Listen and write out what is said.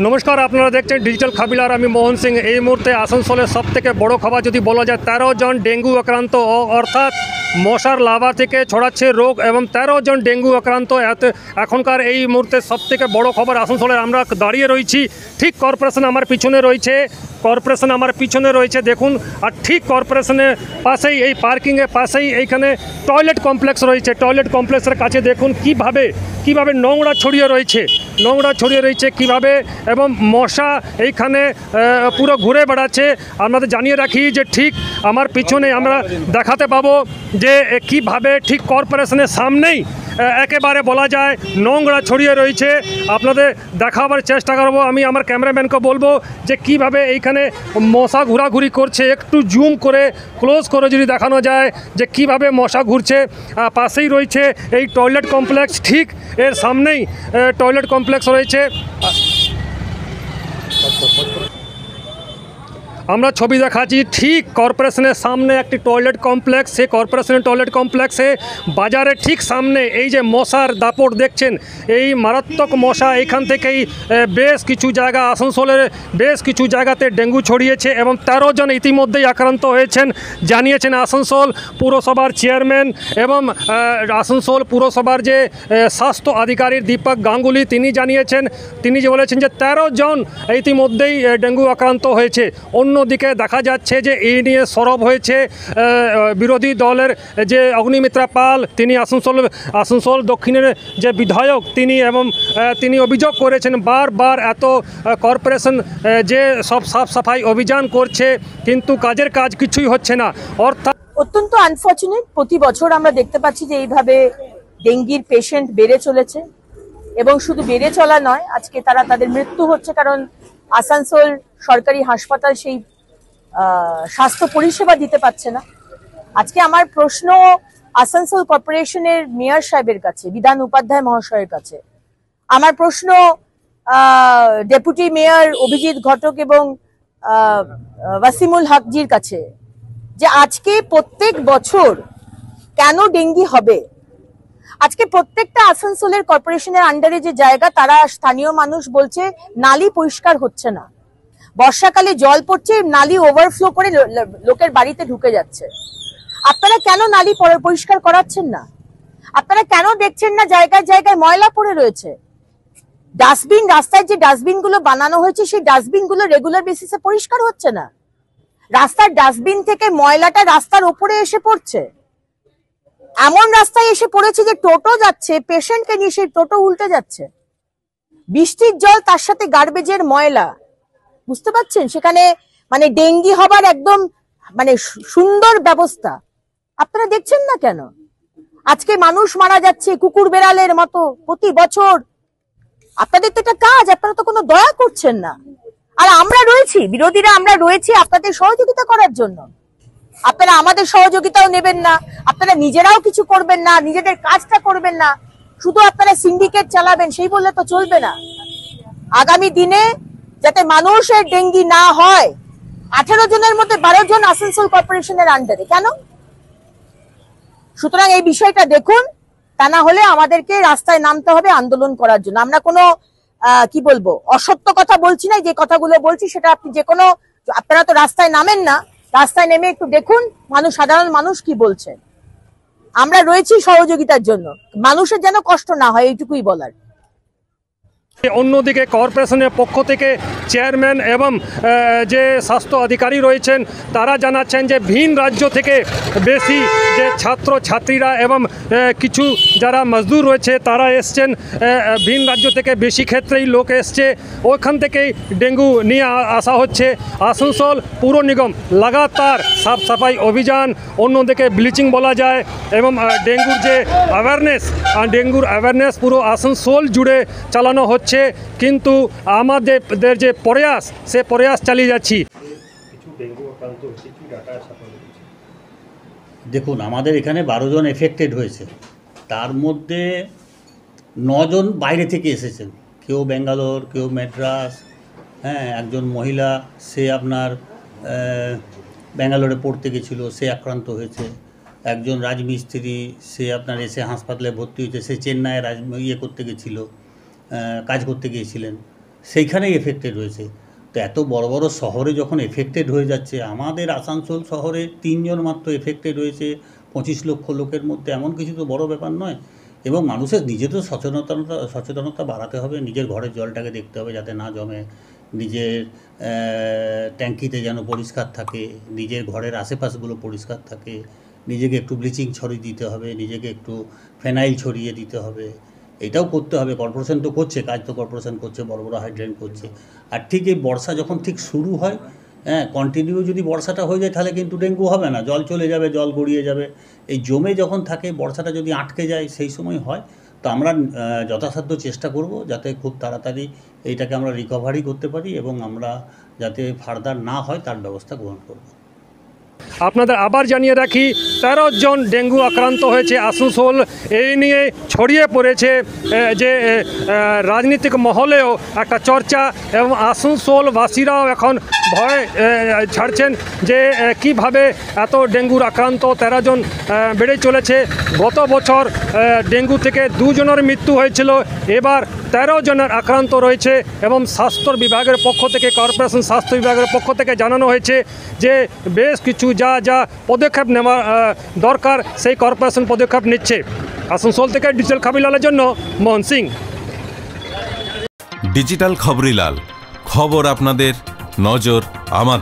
নমস্কার, আপনারা দেখছেন ডিজিটাল খাবিলার। আমি মোহন সিং। এই মুহূর্তে আসানসোলের সবথেকে বড় খবর যদি বলা যায়, 13 জন ডেঙ্গু আক্রান্ত, অর্থাৎ মশার লার্ভা থেকে ছড়াচ্ছে রোগ, এবং 13 জন ডেঙ্গু আক্রান্ত। এখনকার এই মুহূর্তে সবথেকে বড় খবর আসানসোলের। আমরা দাঁড়িয়ে রয়েছি, ঠিক কর্পোরেশন আমার পিছনে রয়েছে, দেখুন। আর ঠিক কর্পোরেশনের পাশেই, এই পার্কিংয়ের পাশেই এইখানে টয়লেট কমপ্লেক্স রয়েছে। টয়লেট কমপ্লেক্সের কাছে দেখুন কিভাবে নোংরা ছড়িয়ে রয়েছে কিভাবে, এবং মশা এইখানে পুরো ঘুরে বেড়াচ্ছে। আপনাদের জানিয়ে রাখি যে ঠিক আমার পিছনে আমরা দেখাতে পাবো যে কিভাবে ঠিক কর্পোরেশনের সামনেই একেবারে বলা যায় নোংরা ছড়িয়ে রয়েছে। আপনাদের দেখাবার চেষ্টা করবো। আমি আমার ক্যামেরাম্যানকে বলবো যে কিভাবে এইখানে মশা ঘোরাঘুরি করছে, একটু জুম করে ক্লোজ করে যদি দেখানো যায় যে কিভাবে মশা ঘুরছে। পাশেই রয়েছে এই টয়লেট কমপ্লেক্স, ঠিক এর সামনেই টয়লেট কমপ্লেক্স রয়েছে। আমরা ছবি দেখাচ্ছি ঠিক কর্পোরেশনের সামনে একটি টয়লেট কমপ্লেক্স। সেই কর্পোরেশনের টয়লেট কমপ্লেক্সে বাজারের ঠিক সামনে এই যে মশার দাপট দেখছেন, এই মারাত্মক মশা। এখান থেকেই বেশ কিছু জায়গা, আসানসোলের বেশ কিছু জায়গাতে ডেঙ্গু ছড়িয়েছে, এবং 13 জন ইতিমধ্যেই আক্রান্ত হয়েছেন জানিয়েছেন আসানসোল পুরসভার চেয়ারম্যান এবং আসানসোল পুরসভার যে স্বাস্থ্য আধিকারিক দীপক গাঙ্গুলি, তিনি জানিয়েছেন। তিনি যে বলেছেন যে 13 জন ইতিমধ্যেই ডেঙ্গু আক্রান্ত হয়েছে। অন্যদিকে দেখা যাচ্ছে যে এই নিয়ে সরব হয়েছে বিরোধী দলের যে অগ্নিমিত্রা পাল, তিনি আসানসোল দক্ষিণের যে বিধায়ক, তিনি অভিযোগ করেছেন বারবার এত কর্পোরেশন যে সব সাফ সাফাই অভিযান করছে, কিন্তু কাজ কিছুই হচ্ছে না। অর্থাৎ অত্যন্ত আনফর্চুনেট, প্রতি বছর আমরা দেখতে পাচ্ছি যে এইভাবে ডেঙ্গির পেশেন্ট বেড়ে চলেছে, এবং শুধু বেড়ে চলা নয়, আজকে তাদের মৃত্যু হচ্ছে, কারণ আসানসোল সরকারি হাসপাতাল সেই স্বাস্থ্য পরিষেবা দিতে পারছে না। আজকে আমার প্রশ্ন আসানসোল কর্পোরেশনের মেয়র সাহেবের কাছে, বিধান উপাধ্যায় মহাশয়ের কাছে। আমার প্রশ্ন ডেপুটি মেয়র অভিজিৎ ঘটক এবং ওয়াসিমুল হকজির কাছে, যে আজকে প্রত্যেক বছর কেন ডেঙ্গি হবে? আজকে প্রত্যেকটা আসানসোলের কর্পোরেশনের আন্ডারে যে জায়গা, তারা স্থানীয় মানুষ বলছে নালী পরিষ্কার হচ্ছে না। বর্ষাকালে জল পড়ছে, নালী ওভারফ্লো করে লোকের বাড়িতে ঢুকে যাচ্ছে। আপনারা কেন নালী পরিষ্কার করাচ্ছেন না? আপনারা কেন দেখছেন না জায়গায় জায়গায় ময়লা পড়ে রয়েছে? ডাস্টবিন, রাস্তায় যে ডাস্টবিন গুলো বানানো হয়েছে, সেই ডাস্টবিন গুলো রেগুলার বেসিসে পরিষ্কার হচ্ছে না। রাস্তার ডাস্টবিন থেকে ময়লাটা রাস্তার ওপরে এসে পড়ছে। এমন রাস্তায় এসে পড়েছে যে টোটো যাচ্ছে, পেশেন্টকে নিয়ে সেই টোটো উল্টে যাচ্ছে। বৃষ্টির জল, তার সাথে গার্বেজের ময়লা, বুঝতে পারছেন? সেখানে মানে ডেঙ্গি হবার একদম সুন্দর ব্যবস্থা আপনারা দেখছেন না কেন? আজকে মানুষ মারা যাচ্ছে কুকুর বেড়ালের মতো প্রতি বছর। আপনাদের তো এটা কাজ, আপনারা তো কোনো দয়া করছেন না। আর আমরা রয়েছি, বিরোধীরা আমরা রয়েছি আপনাদের সহযোগিতা করার জন্য। আপনারা আমাদের সহযোগিতাও নেবেন না, আপনারা নিজেরাও কিছু করবেন না, নিজেদের কাজটা করবেন না, শুধু আপনারা সিন্ডিকেট চালাবেন, সেই বললে তো চলবে না। আগামী দিনে যাতে মানুষের ডেঙ্গি না হয়, 18 জনের মধ্যে 12 জন আসানসোল কর্পোরেশনের আন্ডারে, কেন? সুতরাং এই বিষয়টা দেখুন, তা না হলে আমাদেরকে রাস্তায় নামতে হবে আন্দোলন করার জন্য। আমরা কোনো কি বলবো, অসত্য কথা বলছি না। যে কথাগুলো বলছি সেটা আপনি আপনারা তো রাস্তায় নামেন না, রাস্তায় নেমে একটু দেখুন সাধারণ মানুষ কি বলছে। আমরা রয়েছি সহযোগিতার জন্য, মানুষের যেন কষ্ট না হয়, এইটুকুই বলার। অন্যদিকে কর্পোরেশনের পক্ষ থেকে চেয়ারম্যান এবং যে স্বাস্থ্য আধিকারী রয়েছেন, তারা জানাচ্ছেন যে ভিন রাজ্য থেকে বেশি যে ছাত্রছাত্রীরা এবং কিছু যারা মজদুর রয়েছে, তারা এসছেন ভিন রাজ্য থেকে, বেশি ক্ষেত্রেই লোক এসছে, ওইখান থেকেই ডেঙ্গু নিয়ে আসা হচ্ছে। আসানসোল পুর নিগম লাগাতার সাফ সাফাই অভিযান, অন্যদিকে ব্লিচিং বলা যায়, এবং ডেঙ্গুর যে অ্যাওয়ারনেস পুরো আসানসোল জুড়ে চালানো হচ্ছে। কিন্তু আমাদের যে প্রয়াস, সে প্রয়াস চালিয়ে যাচ্ছি। দেখুন, আমাদের এখানে 12 জন এফেক্টেড হয়েছে, তার মধ্যে 9 জন বাইরে থেকে এসেছেন, কেউ ব্যাঙ্গালোর, কেউ ম্যাড্রাস। একজন মহিলা, সে আপনার ব্যাঙ্গালোরে পড়তে গেছিলো, সে আক্রান্ত হয়েছে। একজন রাজমিস্ত্রি, সে আপনার এসে হাসপাতালে ভর্তি হয়েছে, সে চেন্নাইয়ে করতে গেছিলো, কাজ করতে গিয়েছিলেন। সেইখানেই এফেক্টেড হয়েছে। তো এত বড় বড় শহরে যখন এফেক্টেড হয়ে যাচ্ছে, আমাদের আসানসোল শহরে 3 জন মাত্র এফেক্টেড হয়েছে 25 লক্ষ লোকের মধ্যে, এমন কিছু তো বড় ব্যাপার নয়। এবং মানুষের নিজে তো সচেতনতা বাড়াতে হবে, নিজের ঘরের জলটাকে দেখতে হবে যাতে না জমে, নিজের ট্যাঙ্কিতে যেন পরিষ্কার থাকে, নিজের ঘরের আশেপাশগুলো পরিষ্কার থাকে, নিজেকে একটু ব্লিচিং ছড়িয়ে দিতে হবে, নিজেকে একটু ফেনাইল ছড়িয়ে দিতে হবে। এটাও করতে হবে, কর্পোরেশন তো করছে, কাজ তো কর্পোরেশন করছে, বড় বড় হাইড্রেন করছে। আর ঠিক এই বর্ষা যখন ঠিক শুরু হয়, হ্যাঁ, কন্টিনিউ যদি বর্ষাটা হয়ে যায় তাহলে কিন্তু ডেঙ্গু হবে না, জল চলে যাবে, জল গড়িয়ে যাবে। এই জমে যখন থাকে, বর্ষাটা যদি আটকে যায় সেই সময় হয়। তো আমরা যথাসাধ্য চেষ্টা করব যাতে খুব তাড়াতাড়ি এইটাকে আমরা রিকভারি করতে পারি এবং আমরা যাতে ফার্দার না হয় তার ব্যবস্থা গ্রহণ করব। আপনাদের আবার জানিয়ে রাখি 13 জন ডেঙ্গু আক্রান্ত হয়েছে আসানসোল। এই নিয়ে ছড়িয়ে পড়েছে যে রাজনীতিক মহলেও একটা চর্চা, এবং আসানসোলবাসীরাও এখন ভয় ছাড়ছেন যে কিভাবে এত ডেঙ্গুর আক্রান্ত 13 জন বেড়ে চলেছে। গত বছর ডেঙ্গু থেকে 2 জনের মৃত্যু হয়েছিল, এবার 13 জনের আক্রান্ত রয়েছে। এবং স্বাস্থ্য বিভাগের পক্ষ থেকে, কর্পোরেশন স্বাস্থ্য বিভাগের পক্ষ থেকে জানানো হয়েছে যে বেশ কিছু যা পদক্ষেপ নেওয়া দরকার সেই কর্পোরেশন পদক্ষেপ নিচ্ছে। আসানসোল থেকে ডিজিটাল খবরিলালের জন্য মোহন সিং। ডিজিটাল খবরিলাল, খবর আপনাদের, নজর আমাদের।